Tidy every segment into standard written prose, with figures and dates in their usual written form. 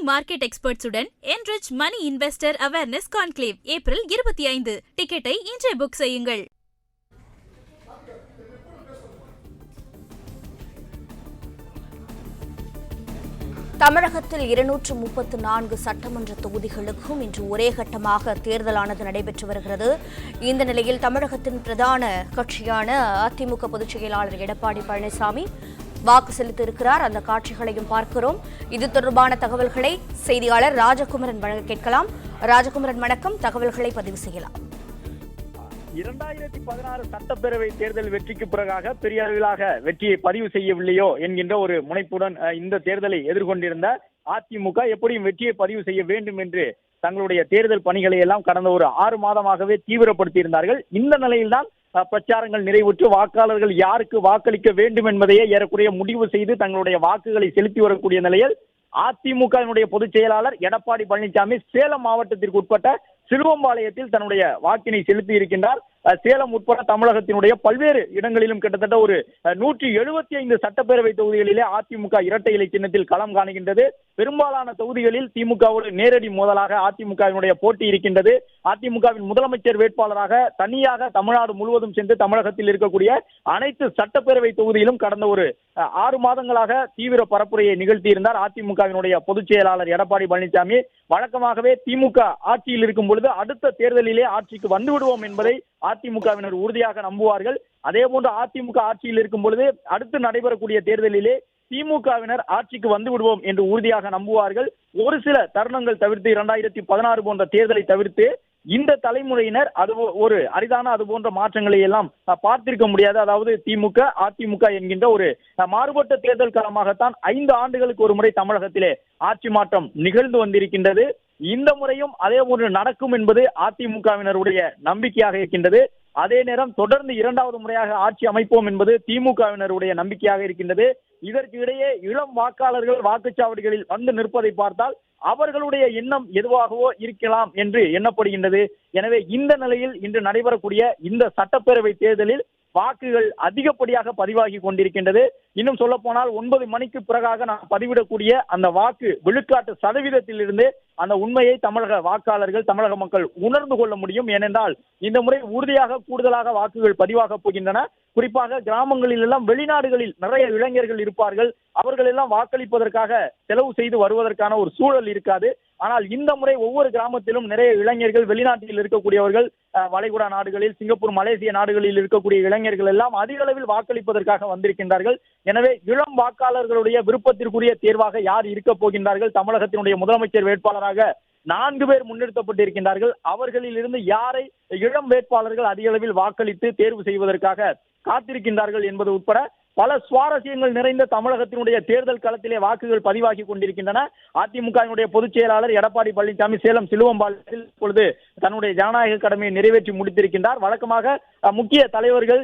Market எக்ஸ்பர்ட்ஸுடன் enrich money investor awareness conclave April 25. டிக்கெட்டை இன்றே book செய்யுங்கள். தமிழகத்தில் 234 சட்டமன்ற தொகுதிகளுக்கும் இன்று ஒரே கட்டமாக தேர்தலானது நடைபெற்று வருகிறது. இந்த நிலையில் தமிழகத்தின் பிரதான கட்சியான அதிமுக பொதுச் செயலாளர் எடப்பாடி பழனிசாமி வாக்கு செலுத்தியிருக்கிறார். அந்த காட்சிகளையும் பார்க்கிறோம். இது தொடர்பான தகவல்களை செய்தியாளர் ராஜகுமரன் வழங்க கேட்கலாம். ராஜகுமரன் வணக்கம், தகவல்களை பதிவு செய்யலாம். 2016 சட்டப்பேரவை தேர்தல் வெற்றிக்கு பிறகாக பெரிய அளவிலாக வெற்றியை பதிவு செய்யவில்லையோ என்கின்ற ஒரு முனைப்புடன் இந்த தேர்தலை எதிர்கொண்டிருந்த அதிமுக எப்படியும் வெற்றியை பதிவு செய்ய வேண்டும் என்று தங்களுடைய தேர்தல் பணிகளை எல்லாம் கடந்த ஒரு 6 மாதமாகவே தீவிரப்படுத்தி இருந்தார்கள். இந்த நிலையில்தான் பிரச்சாரங்கள் நிறைவுற்று வாக்காளர்கள் யாருக்கு வாக்களிக்க வேண்டும் என்பதையே ஏறக்குறைய முடிவு செய்து தங்களுடைய வாக்குகளை செலுத்தி வரக்கூடிய நிலையில் அதிமுகவினுடைய பொதுச் செயலாளர் எடப்பாடி பழனிசாமி சேலம் மாவட்டத்திற்கு உட்பட்ட சிலுவம்பாளையத்தில் தன்னுடைய வாக்கினை செலுத்தி இருக்கின்றார். சேலம் உட்பட தமிழகத்தினுடைய பல்வேறு இடங்களிலும் கிட்டத்தட்ட ஒரு 175 சட்டப்பேரவை தொகுதிகளிலே அதிமுக இரட்டை இலை சின்னத்தில் களம் காணுகின்றது. பெரும்பாலான தொகுதிகளில் திமுகவோடு நேரடி மோதலாக அதிமுகவினுடைய போட்டி இருக்கின்றது. அதிமுகவின் முதலமைச்சர் வேட்பாளராக தனியாக தமிழ்நாடு முழுவதும் சென்று தமிழகத்தில் இருக்கக்கூடிய அனைத்து சட்டப்பேரவை தொகுதியிலும் கடந்த ஒரு 6 மாதங்களாக தீவிர பரப்புரையை நிகழ்த்தியிருந்தார் அதிமுகவினுடைய பொதுச் செயலாளர் எடப்பாடி பழனிசாமி. வழக்கமாகவே திமுக ஆட்சியில் இருக்கும் பொழுது அடுத்த தேர்தலிலே ஆட்சிக்கு வந்து விடுவோம் என்பதை அதிமுகவினர் உறுதியாக நம்புவார்கள். அதே போன்று அதிமுக ஆட்சியில் இருக்கும் பொழுது அடுத்து நடைபெறக்கூடிய தேர்தலிலே திமுகவினர் ஆட்சிக்கு வந்து விடுவோம் என்று உறுதியாக நம்புவார்கள். ஒரு சில தருணங்கள் தவிர்த்து 2016 போன்ற தேர்தலை தவிர்த்து இந்த தலைமுறையினர் அது ஒரு அரிதான அது போன்ற மாற்றங்களை எல்லாம் பார்த்திருக்க முடியாது. அதாவது திமுக அதிமுக என்கின்ற ஒரு மாறுபட்ட தேர்தல் களமாகத்தான் 5 ஆண்டுகளுக்கு ஒரு முறை தமிழகத்திலே ஆட்சி மாற்றம் நிகழ்ந்து வந்திருக்கின்றது. இந்த முறையும் அதே போன்று நடக்கும் என்பது அதிமுகவினருடைய நம்பிக்கையாக இருக்கின்றது. அதே நேரம் தொடர்ந்து 2வது முறையாக ஆட்சி அமைப்போம் என்பது திமுகவினருடைய நம்பிக்கையாக இருக்கின்றது. இதற்கு இடையே இளம் வாக்காளர்கள் வாக்குச்சாவடிகளில் வந்து நிற்பதை பார்த்தால் அவர்களுடைய எண்ணம் எதுவாகவோ இருக்கலாம் என்று எண்ணப்படுகின்றது. எனவே இந்த நிலையில் இன்று நடைபெறக்கூடிய இந்த சட்டப்பேரவை தேர்தலில் வாக்குகள் அதிகப்படியாக பதிவாகி கொண்டிருக்கின்றது. இன்னும் சொல்ல போனால் 9 மணிக்கு பிறகாக நாம் பதிவிடக்கூடிய அந்த வாக்கு விழுக்காட்டு சதவீதத்திலிருந்து அந்த உண்மையை தமிழக வாக்காளர்கள் தமிழக மக்கள் உணர்ந்து கொள்ள முடியும். ஏனென்றால் இந்த முறை உறுதியாக கூடுதலாக வாக்குகள் பதிவாக போகின்றன. குறிப்பாக கிராமங்களில் எல்லாம் வெளிநாடுகளில் நிறைய இளைஞர்கள் இருப்பார்கள். அவர்கள் எல்லாம் வாக்களிப்பதற்காக செலவு செய்து வருவதற்கான ஒரு சூழல் இருக்காது. ஆனால் இந்த முறை ஒவ்வொரு கிராமத்திலும் நிறைய இளைஞர்கள் வெளிநாட்டில் இருக்கக்கூடியவர்கள், வளைகுடா நாடுகளில், சிங்கப்பூர், மலேசிய நாடுகளில் இருக்கக்கூடிய இளைஞர்கள் எல்லாம் அதிக அளவில் வாக்களிப்பதற்காக வந்திருக்கின்றார்கள். எனவே இளம் வாக்காளர்களுடைய விருப்பத்திற்குரிய தேர்வாக யார் இருக்க போகின்றார்கள்? தமிழகத்தினுடைய முதலமைச்சர் வேட்பாளராக 4 பேர் முன்னிறுத்தப்பட்டிருக்கின்றார்கள். அவர்களில் இருந்து யாரை இளம் வேட்பாளர்கள் அதிக அளவில் வாக்களித்து தேர்வு செய்வதற்காக காத்திருக்கின்றார்கள் என்பது உட்பட பல சுவாரஸ்யங்கள் நிறைந்த தமிழகத்தினுடைய தேர்தல் களத்திலே வாக்குகள் பதிவாகி கொண்டிருக்கின்றன. அதிமுகவினுடைய பொதுச் செயலாளர் எடப்பாடி பழனிசாமி சேலம் சிலுவம்பாளையத்தில் இப்பொழுது தன்னுடைய ஜனநாயக கடமையை நிறைவேற்றி முடித்திருக்கின்றார். வழக்கமாக முக்கிய தலைவர்கள்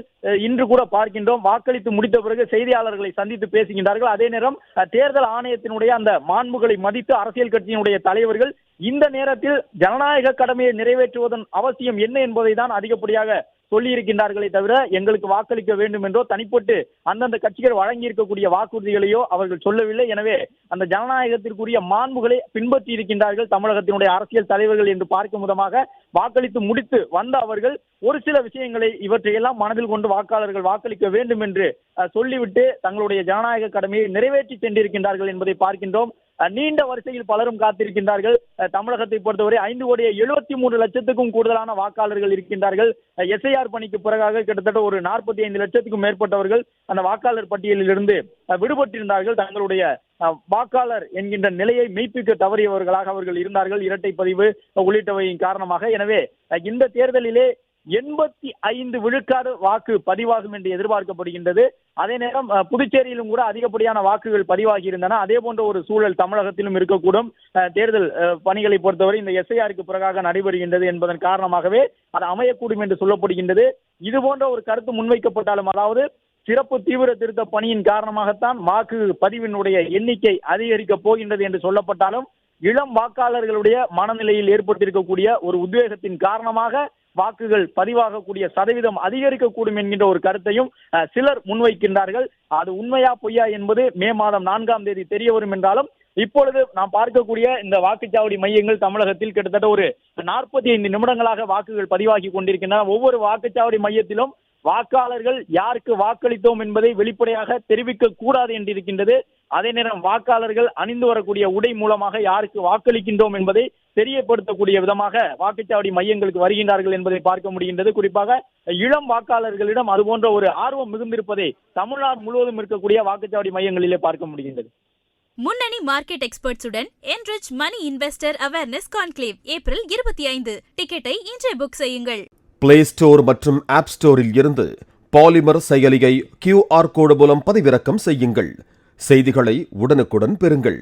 இன்று கூட பார்க்கின்றோம் வாக்களித்து முடித்த பிறகு செய்தியாளர்களை சந்தித்து பேசுகின்றார்கள். அதே நேரம் தேர்தல் ஆணையத்தினுடைய அந்த மாண்புகளை மதித்து அரசியல் கட்சியினுடைய தலைவர்கள் இந்த நேரத்தில் ஜனநாயக கடமையை நிறைவேற்றுவதன் அவசியம் என்ன என்பதை தான் அதிகப்படியாக சொல்லி இருக்கின்றார்களே தவிர எங்களுக்கு வாக்களிக்க வேண்டும் என்றோ தனிப்பட்டு அந்தந்த கட்சிகள் வழங்கி இருக்கக்கூடிய வாக்குறுதிகளையோ அவர்கள் சொல்லவில்லை. எனவே அந்த ஜனநாயகத்திற்குரிய மாண்புகளை பின்பற்றி இருக்கின்றார்கள் தமிழகத்தினுடைய அரசியல் தலைவர்கள் என்று பார்க்கும் விதமாக வாக்களித்து முடித்து வந்த அவர்கள் ஒரு சில விஷயங்களை இவற்றையெல்லாம் மனதில் கொண்டு வாக்காளர்கள் வாக்களிக்க வேண்டும் என்று சொல்லிவிட்டு தங்களுடைய ஜனநாயக கடமையை நிறைவேற்றி சென்றிருக்கின்றார்கள் என்பதை பார்க்கின்றோம். நீண்ட வரிசையில் பலரும் காத்திருக்கின்றார்கள். தமிழகத்தை பொறுத்தவரை 5,73,00,000க்கும் கூடுதலான வாக்காளர்கள் இருக்கின்றார்கள். எஸ்ஐஆர் பணிக்கு பிறகாக கிட்டத்தட்ட ஒரு 45 லட்சத்துக்கும் மேற்பட்டவர்கள் அந்த வாக்காளர் பட்டியலில் இருந்து விடுபட்டிருந்தார்கள். தங்களுடைய வாக்காளர் என்கின்ற நிலையை மெய்ப்பிக்க தவறியவர்களாக அவர்கள் இருந்தார்கள், இரட்டை பதிவு உள்ளிட்டவையின் காரணமாக. எனவே இந்த தேர்தலிலே 85 விழுக்காடு வாக்கு பதிவாகும் என்று எதிர்பார்க்கப்படுகின்றது. அதே நேரம் புதுச்சேரியிலும் கூட அதிகப்படியான வாக்குகள் பதிவாகி இருந்தன. அதே போன்ற ஒரு சூழல் தமிழகத்திலும் இருக்கக்கூடும். தேர்தல் பணிகளை பொறுத்தவரை இந்த எஸ்ஐஆருக்கு பிறகாக நடைபெறுகின்றது என்பதன் காரணமாகவே அது அமையக்கூடும் என்று சொல்லப்படுகின்றது. இது போன்ற ஒரு கருத்து முன்வைக்கப்பட்டாலும், அதாவது சிறப்பு தீவிர திருத்த பணியின் காரணமாகத்தான் வாக்கு பதிவினுடைய எண்ணிக்கை அதிகரிக்க போகின்றது என்று சொல்லப்பட்டாலும், இளம் வாக்காளர்களுடைய மனநிலையில் ஏற்பட்டிருக்கக்கூடிய ஒரு உத்வேகத்தின் காரணமாக வாக்குகள் பதிவாகக்கூடிய சதவீதம் அதிகரிக்கக்கூடும் என்கின்ற ஒரு கருத்தையும் சிலர் முன்வைக்கின்றார்கள். அது உண்மையா பொய்யா என்பது மே மாதம் 4ஆம் தேதி தெரிய வரும் என்றாலும் இப்பொழுது நாம் பார்க்கக்கூடிய இந்த வாக்குச்சாவடி மையங்கள் தமிழகத்தில் கிட்டத்தட்ட ஒரு 45 நிமிடங்களாக வாக்குகள் பதிவாகி கொண்டிருக்கின்றன. ஒவ்வொரு வாக்குச்சாவடி மையத்திலும் வாக்காளர்கள் யாருக்கு வாக்களித்தோம் என்பதை வெளிப்படையாக தெரிவிக்க கூடாது என்றிருக்கின்றது. அதே நேரம் வாக்காளர்கள் அணிந்து வரக்கூடிய உடை மூலமாக யாருக்கு வாக்களிக்கின்றோம் என்பதை தெரியப்படுத்தக்கூடிய விதமாக வாக்குச்சாவடி மையங்களுக்கு வருகின்றார்கள் என்பதை பார்க்க முடிகின்றது. குறிப்பாக இளம் வாக்காளர்களிடம் அதுபோன்ற ஒரு ஆர்வம் மிகுந்திருப்பதை தமிழ்நாடு முழுவதும் இருக்கக்கூடிய வாக்குச்சாவடி மையங்களிலே பார்க்க முடிகின்றது. முன்னணி market எக்ஸ்பர்ட்ஸுடன் enrich money investor awareness conclave April 25. டிக்கெட்டை இன்றே புக் செய்யுங்கள். பிளே ஸ்டோர் மற்றும் ஆப் ஸ்டோரில் இருந்து பாலிமர் செயலியை QR கோடு மூலம் பதிவிறக்கம் செய்யுங்கள். செய்திகளை உடனுக்குடன் பெறுங்கள்.